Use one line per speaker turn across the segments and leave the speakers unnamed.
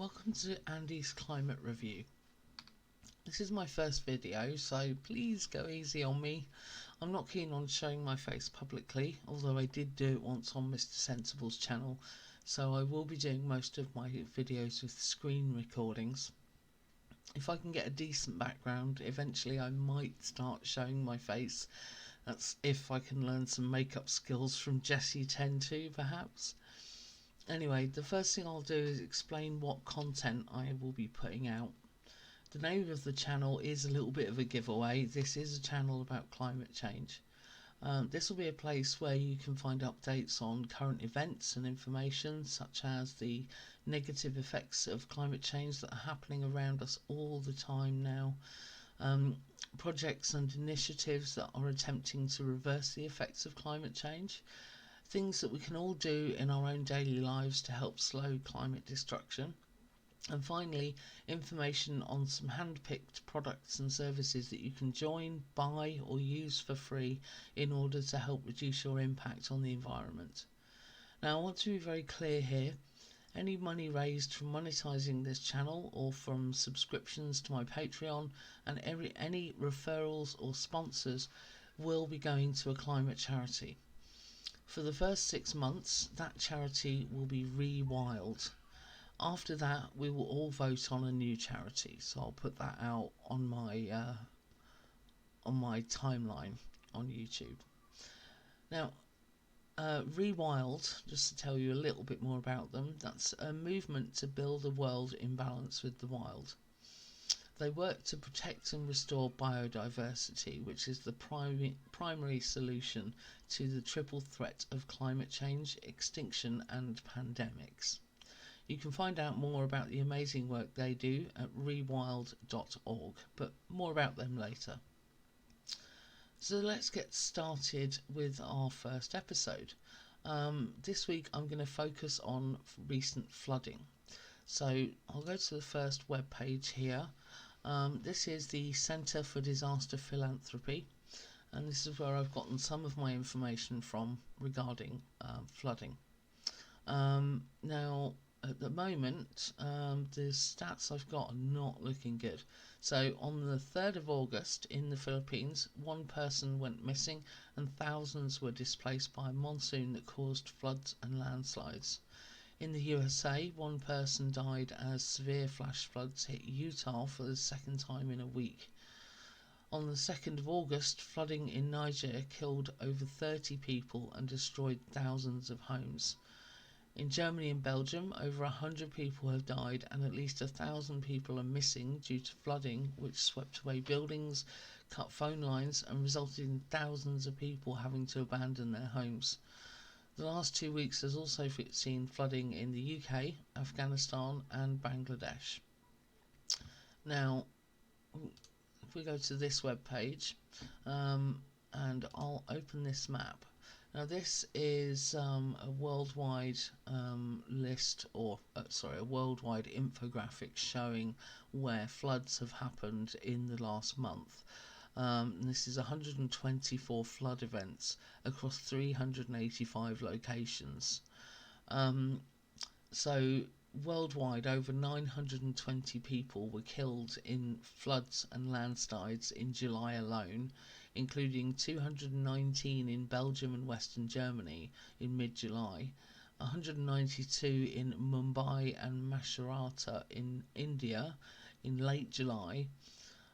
Welcome to Andy's Climate Review. This is my first video, so please go easy on me. I'm not keen on showing my face publicly, although I did do it once on Mr. Sensible's channel, so I will be doing most of my videos with screen recordings. If I can get a decent background, eventually I might start showing my face. That's if I can learn some makeup skills from Jessie 10.2 perhaps. Anyway, the first thing I'll do is explain what content I will be putting out. The name of the channel is a little bit of a giveaway. This is a channel about climate change. This will be a place where you can find updates on current events and information such as the negative effects of climate change that are happening around us all the time now. Projects and initiatives that are attempting to reverse the effects of climate change. Things that we can all do in our own daily lives to help slow climate destruction. And finally, information on some hand-picked products and services that you can join, buy or use for free in order to help reduce your impact on the environment. Now, I want to be very clear here. Any money raised from monetizing this channel or from subscriptions to my Patreon and any referrals or sponsors will be going to a climate charity. For the first 6 months, that charity will be Rewild. After that, we will all vote on a new charity. So I'll put that out on my timeline on YouTube. Now, Rewild, just to tell you a little bit more about them, that's a movement to build a world in balance with the wild. They work to protect and restore biodiversity, which is the primary solution to the triple threat of climate change, extinction and pandemics. You can find out more about the amazing work they do at rewild.org, but more about them later. So let's get started with our first episode. This week I'm going to focus on recent flooding. So I'll go to the first web page here. This is the Centre for Disaster Philanthropy, and this is where I've gotten some of my information from regarding flooding. Now, at the moment, the stats I've got are not looking good. So on the 3rd of August in the Philippines, 1 person went missing and thousands were displaced by a monsoon that caused floods and landslides. In the USA, 1 person died as severe flash floods hit Utah for the 2nd time in a week. On the 2nd of August, flooding in Niger killed over 30 people and destroyed thousands of homes. In Germany and Belgium, over 100 people have died and at least 1,000 people are missing due to flooding which swept away buildings, cut phone lines and resulted in thousands of people having to abandon their homes. The last 2 weeks has also seen flooding in the UK, Afghanistan and Bangladesh. Now, if we go to this web page, and I'll open this map. Now this is a worldwide list, or a worldwide infographic showing where floods have happened in the last month. This is 124 flood events across 385 locations. So worldwide, over 920 people were killed in floods and landslides in July alone, including 219 in Belgium and Western Germany in mid-July, 192 in Mumbai and Maharashtra in India in late July,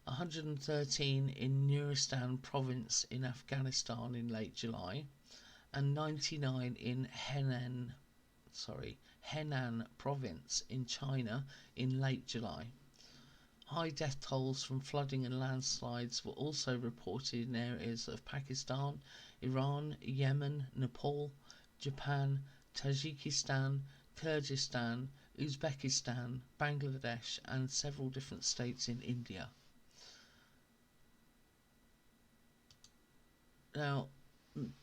113 in Nuristan province in Afghanistan in late July, and 99 in Henan province in China in late July. High death tolls from flooding and landslides were also reported in areas of Pakistan, Iran, Yemen, Nepal, Japan, Tajikistan, Kyrgyzstan, Uzbekistan, Bangladesh and several different states in India. Now,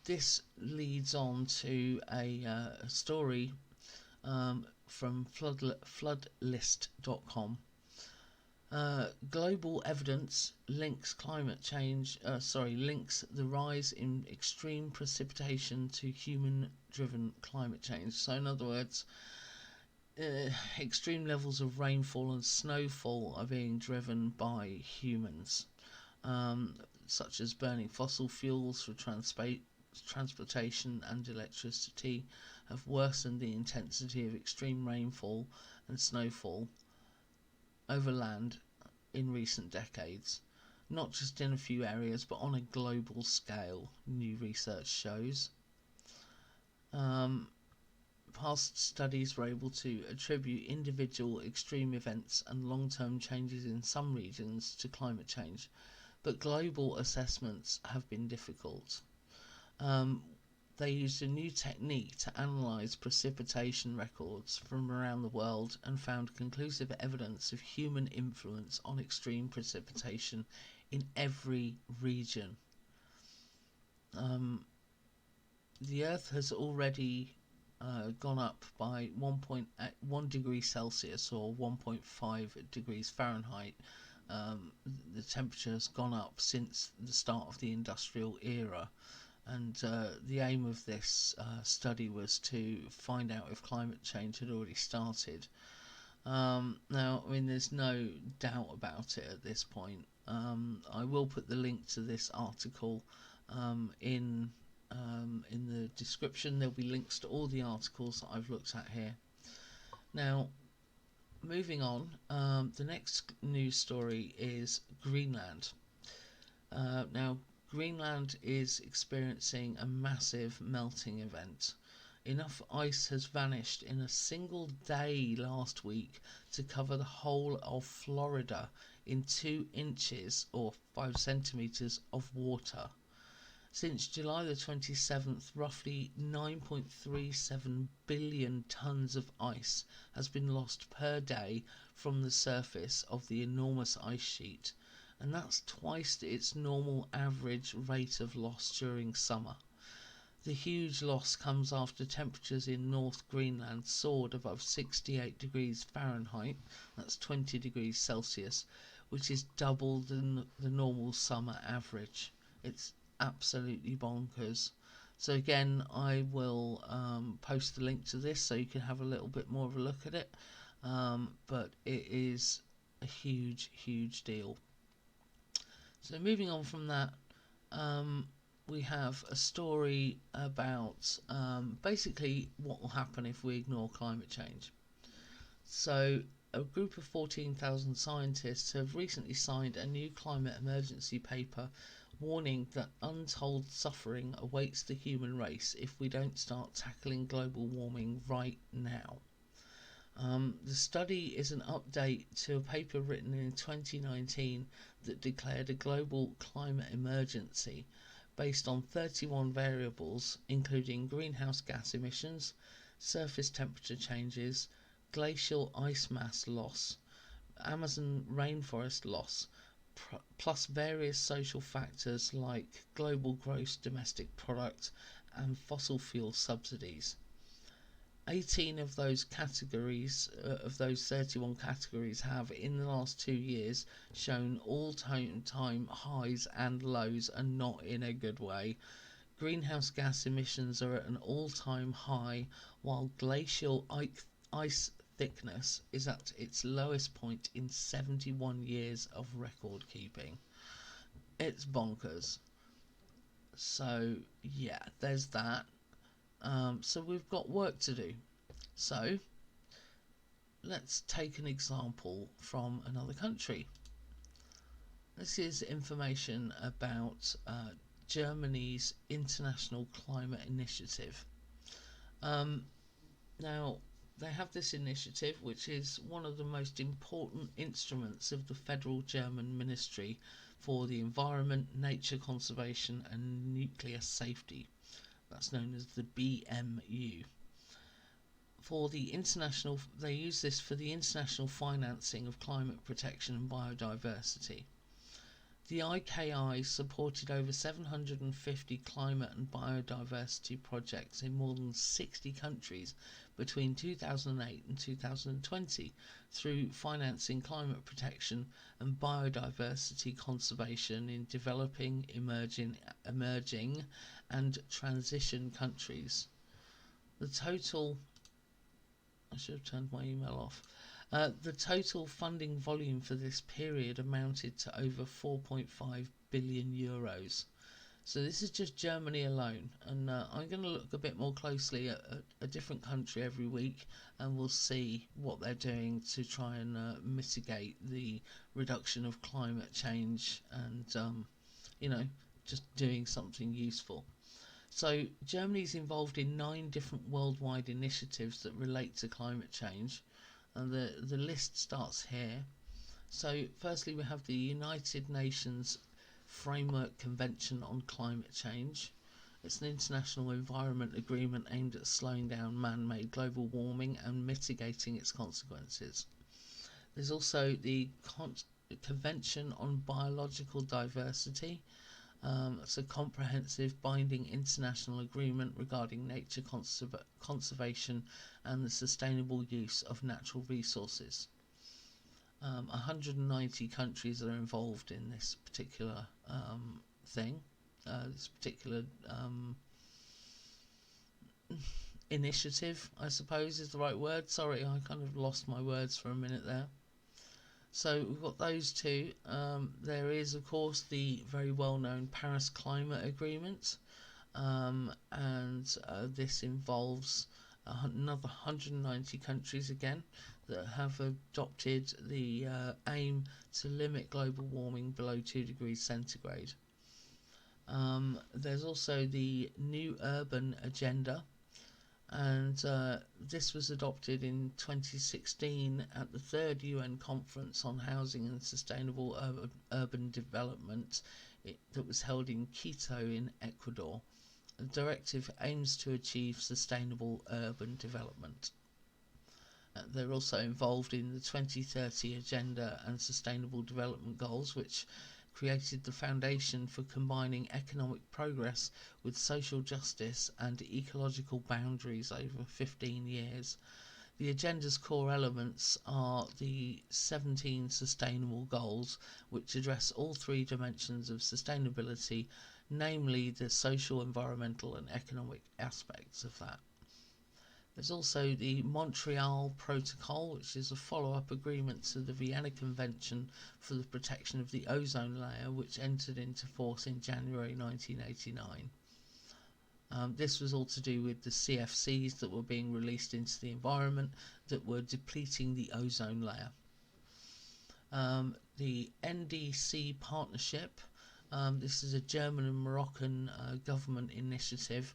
this leads on to a story from floodlist.com. Global evidence links links the rise in extreme precipitation to human-driven climate change. So in other words, extreme levels of rainfall and snowfall are being driven by humans, um, such as burning fossil fuels for transportation and electricity, have worsened the intensity of extreme rainfall and snowfall over land in recent decades, not just in a few areas but on a global scale, new research shows. Past studies were able to attribute individual extreme events and long-term changes in some regions to climate change, but global assessments have been difficult. They used a new technique to analyse precipitation records from around the world and found conclusive evidence of human influence on extreme precipitation in every region. The Earth has already gone up by 1 degree Celsius or 1.5 degrees Fahrenheit. The temperature has gone up since the start of the industrial era, and the aim of this study was to find out if climate change had already started. Now, I mean, there's no doubt about it at this point. I will put the link to this article in the description. There'll be links to all the articles that I've looked at here. Now, moving on, the next news story is Greenland. Now, Greenland is experiencing a massive melting event. Enough ice has vanished in a single day last week to cover the whole of Florida in 2 inches or 5 centimetres of water. Since July the 27th, roughly 9.37 billion tonnes of ice has been lost per day from the surface of the enormous ice sheet, and that's twice its normal average rate of loss during summer. The huge loss comes after temperatures in North Greenland soared above 68 degrees Fahrenheit, that's 20 degrees Celsius, which is double than the normal summer average. It's absolutely bonkers. So again, I will post the link to this so you can have a little bit more of a look at it, but it is a huge deal. So moving on from that, we have a story about basically what will happen if we ignore climate change. So a group of 14,000 scientists have recently signed a new climate emergency paper warning that untold suffering awaits the human race if we don't start tackling global warming right now. The study is an update to a paper written in 2019 that declared a global climate emergency based on 31 variables, including greenhouse gas emissions, surface temperature changes, glacial ice mass loss, Amazon rainforest loss, plus various social factors like global gross domestic product and fossil fuel subsidies. 18 of those categories, of those 31 categories, have in the last 2 years shown all-time highs and lows, and not in a good way. Greenhouse gas emissions are at an all-time high, while glacial ice thickness is at its lowest point in 71 years of record keeping. It's bonkers. So yeah, there's that. So we've got work to do. So let's take an example from another country. This is information about Germany's International Climate Initiative. Now, they have this initiative, which is one of the most important instruments of the federal German Ministry for the Environment, Nature Conservation and Nuclear Safety. That's known as the BMU. They use this for the international financing of climate protection and biodiversity. The IKI supported over 750 climate and biodiversity projects in more than 60 countries between 2008 and 2020 through financing climate protection and biodiversity conservation in developing, emerging and transition countries. The total I should have turned my email off. The total funding volume for this period amounted to over 4.5 billion euros. So this is just Germany alone, and I'm going to look a bit more closely at a different country every week, and we'll see what they're doing to try and mitigate the reduction of climate change and, just doing something useful. So Germany's involved in 9 different worldwide initiatives that relate to climate change, and the list starts here. So firstly we have the United Nations Framework Convention on Climate Change. It's an international environment agreement aimed at slowing down man-made global warming and mitigating its consequences. There's also the Convention on Biological Diversity. It's a comprehensive binding international agreement regarding nature conservation and the sustainable use of natural resources. 190 countries are involved in this particular thing, this particular initiative, I suppose is the right word. Sorry, I kind of lost my words for a minute there. So we've got those two. There is, of course, the very well-known Paris Climate Agreement, and this involves another 190 countries again that have adopted the aim to limit global warming below 2 degrees centigrade. There's also the New Urban Agenda, and this was adopted in 2016 at the 3rd UN Conference on Housing and Sustainable Urban Development that was held in Quito in Ecuador. The directive aims to achieve sustainable urban development. They're also involved in the 2030 Agenda and Sustainable Development Goals, which created the foundation for combining economic progress with social justice and ecological boundaries over 15 years. The agenda's core elements are the 17 sustainable goals, which address all 3 dimensions of sustainability, namely the social, environmental and economic aspects of that. There's also the Montreal Protocol, which is a follow-up agreement to the Vienna Convention for the Protection of the Ozone Layer, which entered into force in January 1989. This was all to do with the CFCs that were being released into the environment that were depleting the ozone layer. The NDC Partnership, this is a German and Moroccan government initiative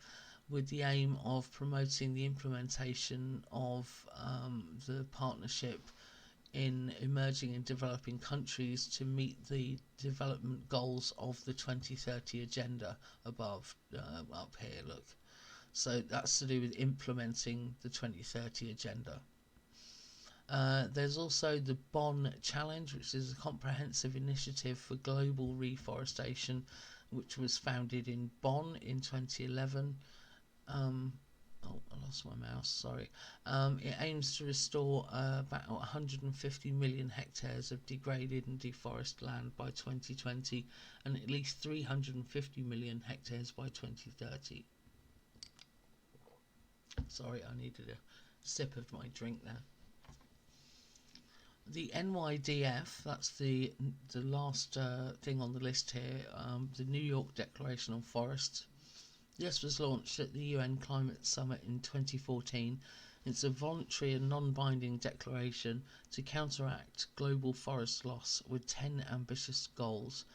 with the aim of promoting the implementation of the partnership in emerging and developing countries to meet the development goals of the 2030 Agenda above, up here, look. So that's to do with implementing the 2030 Agenda. There's also the Bonn Challenge, which is a comprehensive initiative for global reforestation, which was founded in Bonn in 2011. I lost my mouse, sorry. It aims to restore about 150 million hectares of degraded and deforested land by 2020 and at least 350 million hectares by 2030. Sorry, I needed a sip of my drink there. The NYDF, that's the last thing on the list here, the New York Declaration on Forests. This was launched at the UN Climate Summit in 2014. It's a voluntary and non-binding declaration to counteract global forest loss with 10 ambitious goals.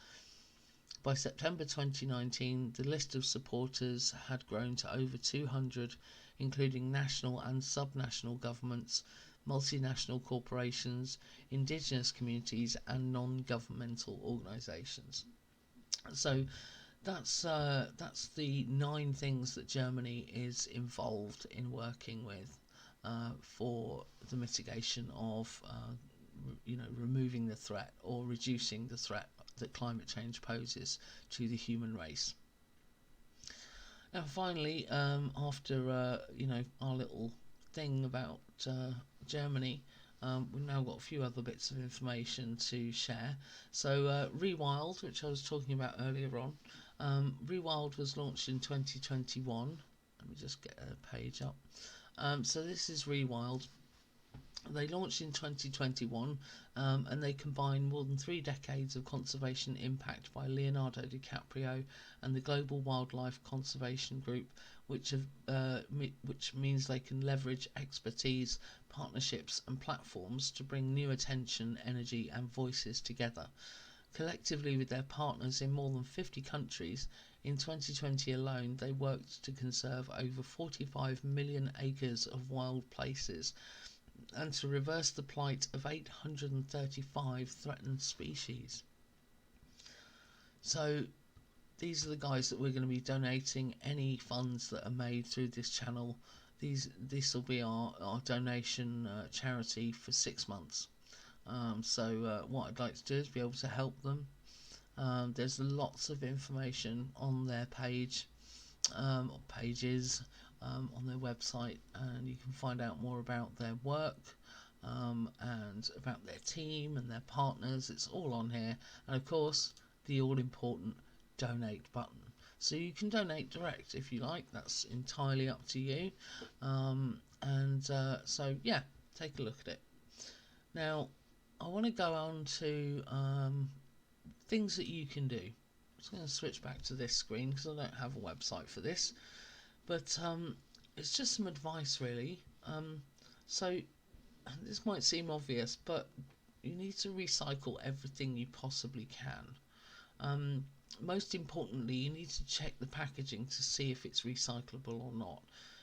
By September 2019, the list of supporters had grown to over 200, including national and subnational governments, multinational corporations, indigenous communities and non-governmental organisations. So that's the 9 things that Germany is involved in working with for the mitigation of removing the threat or reducing the threat that climate change poses to the human race. Now finally, after our little thing about Germany, we've now got a few other bits of information to share. So Rewild, which I was talking about earlier on, Rewild was launched in 2021. Let me just get a page up. So this is Rewild. They launched in 2021, and they combine more than 3 decades of conservation impact by Leonardo DiCaprio and the Global Wildlife Conservation Group, which means they can leverage expertise, partnerships, and platforms to bring new attention, energy, and voices together. Collectively, with their partners in more than 50 countries, in 2020 alone, they worked to conserve over 45 million acres of wild places and to reverse the plight of 835 threatened species. So these are the guys that we're going to be donating any funds that are made through this channel. This will be our donation charity for 6 months. So what I'd like to do is be able to help them. There's lots of information on their page, or pages, on their website, and you can find out more about their work, and about their team and their partners. It's all on here, and of course the all-important donate button. So you can donate direct if you like, that's entirely up to you. So yeah, take a look at it. Now I want to go on to things that you can do. I'm just going to switch back to this screen because I don't have a website for this, but it's just some advice really. So this might seem obvious, but you need to recycle everything you possibly can. Most importantly, you need to check the packaging to see if it's recyclable or not.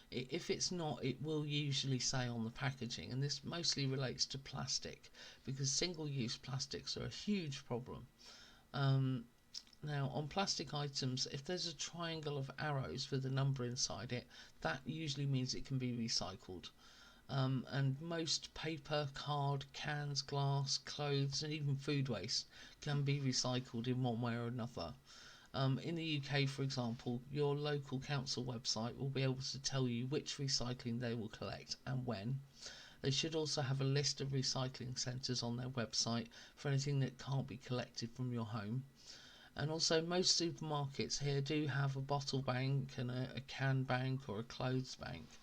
If it's not, it will usually say on the packaging, and this mostly relates to plastic, because single-use plastics are a huge problem. Now, on plastic items, if there's a triangle of arrows with a number inside it, that usually means it can be recycled. And most paper, card, cans, glass, clothes, and even food waste can be recycled in one way or another. In the UK, for example, your local council website will be able to tell you which recycling they will collect and when. They should also have a list of recycling centres on their website for anything that can't be collected from your home. And also, most supermarkets here do have a bottle bank and a can bank or a clothes bank.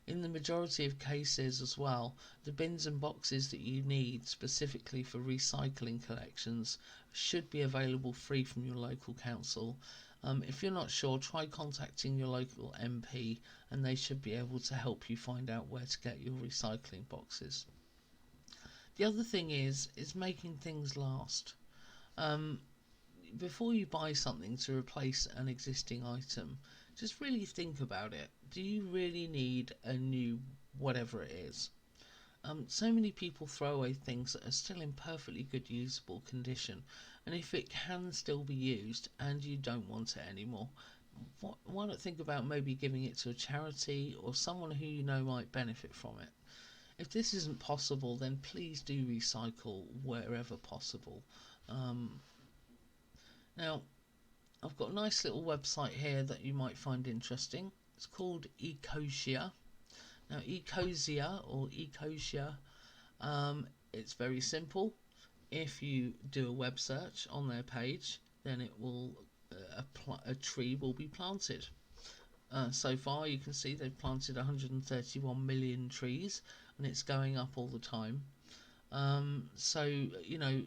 In the majority of cases as well, the bins and boxes that you need specifically for recycling collections should be available free from your local council. If you're not sure, try contacting your local MP and they should be able to help you find out where to get your recycling boxes. The other thing is making things last. Before you buy something to replace an existing item, just really think about it. Do you really need a new whatever it is? So many people throw away things that are still in perfectly good usable condition, and if it can still be used and you don't want it anymore, why not think about maybe giving it to a charity or someone who you know might benefit from it? If this isn't possible, then please do recycle wherever possible. Now, I've got a nice little website here that you might find interesting. It's called Ecosia. Now, Ecosia or Ecosia, it's very simple. If you do a web search on their page, then it will a tree will be planted. So far, you can see they've planted 131 million trees, and it's going up all the time. So you know,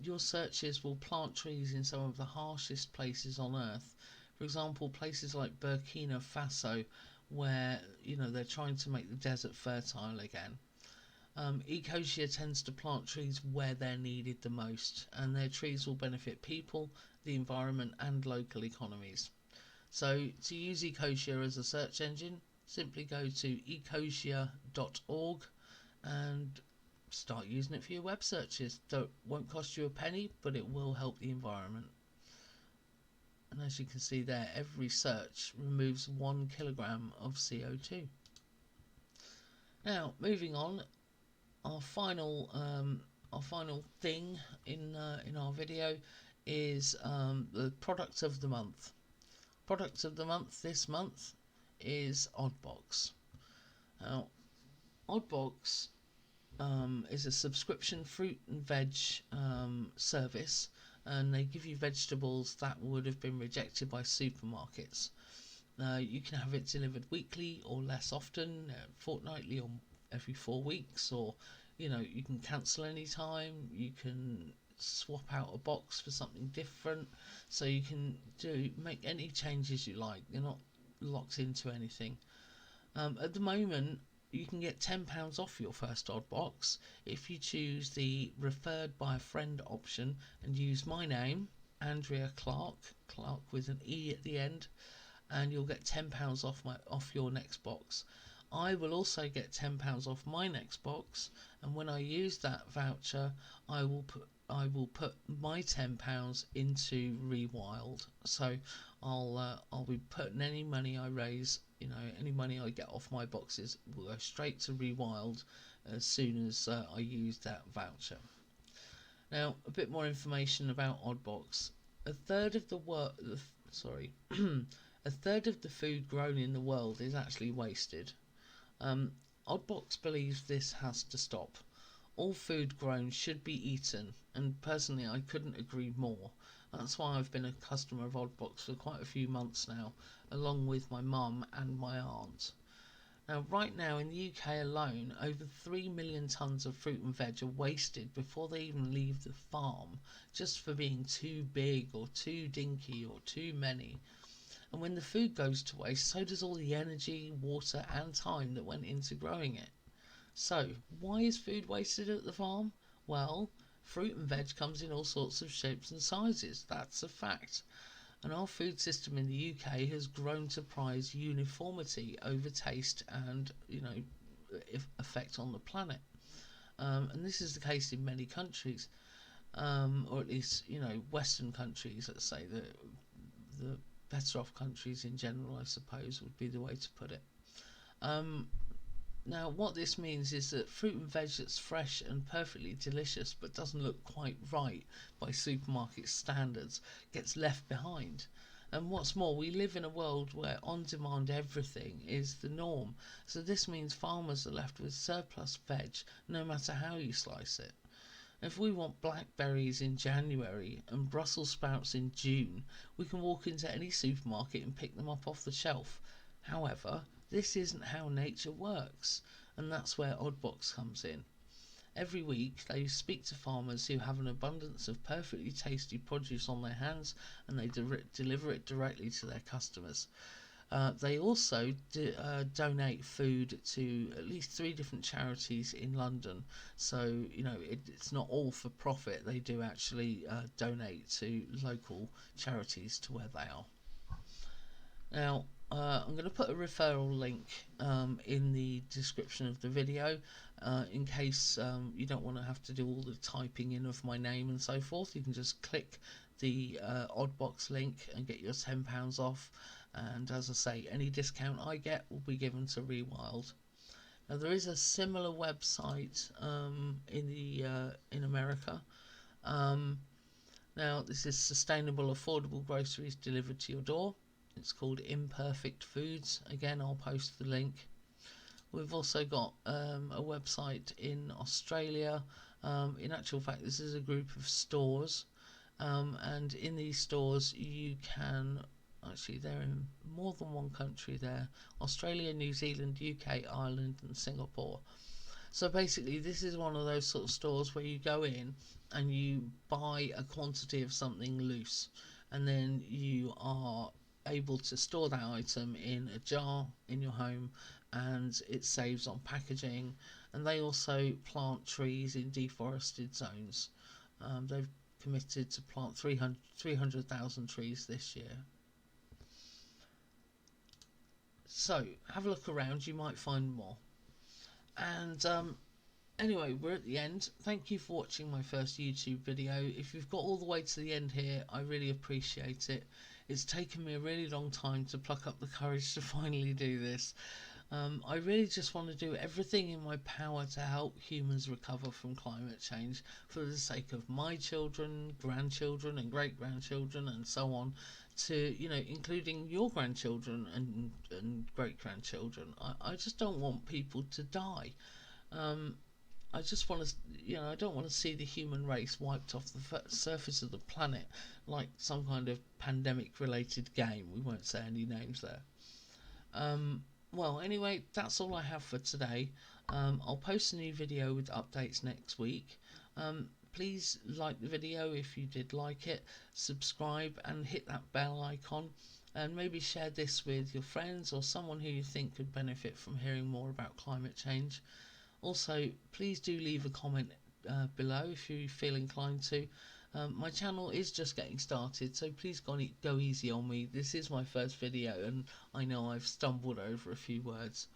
your searches will plant trees in some of the harshest places on earth. For example, places like Burkina Faso, where they're trying to make the desert fertile again. Ecosia tends to plant trees where they're needed the most, and their trees will benefit people, the environment, and local economies. So to use Ecosia as a search engine, simply go to ecosia.org and start using it for your web searches. Won't cost you a penny, but it will help the environment. And as you can see there, every search removes 1 kilogram of CO2. Now, moving on, our final thing in our video is the product of the month. Product of the month this month is Oddbox. Now, Oddbox is a subscription fruit and veg service, and they give you vegetables that would have been rejected by supermarkets. You can have it delivered weekly or less often, fortnightly or every 4 weeks, or you can cancel any time. You can swap out a box for something different, so you can make any changes you like. You're not locked into anything. At the moment, you can get £10 off your first odd box if you choose the referred by a friend option and use my name, Andrea Clark with an E at the end, and you'll get £10 off your next box. I will also get £10 off my next box, and when I use that voucher, I will put my £10 into Rewild. So I'll be putting any money I raise, any money I get off my boxes will go straight to Rewild as soon as I use that voucher. Now, a bit more information about Oddbox. A third of the a third of the food grown in the world is actually wasted. Oddbox believes this has to stop. All food grown should be eaten, and personally I couldn't agree more. That's why I've been a customer of Oddbox for quite a few months now, along with my mum and my aunt. Now, right now in the UK alone, over 3 million tonnes of fruit and veg are wasted before they even leave the farm, just for being too big or too dinky or too many. And when the food goes to waste, so does all the energy, water and time that went into growing it. So, why is food wasted at the farm? Well, fruit and veg comes in all sorts of shapes and sizes, that's a fact. And our food system in the UK has grown to prize uniformity over taste and, effect on the planet. And this is the case in many countries, or at least, Western countries, let's say, the better off countries in general, I suppose, would be the way to put it. Now, what this means is that fruit and veg that's fresh and perfectly delicious but doesn't look quite right by supermarket standards gets left behind. And what's more, we live in a world where on-demand everything is the norm. So this means farmers are left with surplus veg no matter how you slice it. If we want blackberries in January and Brussels sprouts in June, we can walk into any supermarket and pick them up off the shelf. However, this isn't how nature works, and that's where Oddbox comes in. Every week they speak to farmers who have an abundance of perfectly tasty produce on their hands, and they deliver it directly to their customers. They also donate food to at least 3 different charities in London, so it's not all for profit. They do actually donate to local charities to where they are. Now, I'm going to put a referral link in the description of the video in case you don't want to have to do all the typing in of my name and so forth. You can just click the Oddbox link and get your £10 off, and as I say, any discount I get will be given to Rewild. Now, there is a similar website in America. Now, this is sustainable, affordable groceries delivered to your door. It's called Imperfect Foods. Again, I'll post the link. We've also got a website in Australia. In actual fact, this is a group of stores, and in these stores you can actually, they're in more than one country there: Australia, New Zealand, UK, Ireland and Singapore. So basically, this is one of those sort of stores where you go in and you buy a quantity of something loose, and then you are able to store that item in a jar in your home, and it saves on packaging. And they also plant trees in deforested zones. They've committed to plant 300,000 trees this year. So have a look around, you might find more. And anyway, we're at the end. Thank you for watching my first YouTube video. If you've got all the way to the end here, I really appreciate it. It's taken me a really long time to pluck up the courage to finally do this. I really just want to do everything in my power to help humans recover from climate change for the sake of my children, grandchildren and great-grandchildren and so on, to, including your grandchildren and great-grandchildren. I just don't want people to die. I just want to, I don't want to see the human race wiped off the surface of the planet like some kind of pandemic-related game. We won't say any names there. Well, anyway, that's all I have for today. I'll post a new video with updates next week. Please like the video if you did like it, subscribe and hit that bell icon, and maybe share this with your friends or someone who you think could benefit from hearing more about climate change. Also, please do leave a comment below if you feel inclined to. My channel is just getting started, so please go easy on me. This is my first video and I know I've stumbled over a few words.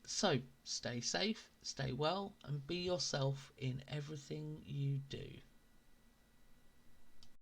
So, stay safe, stay well, and be yourself in everything you do.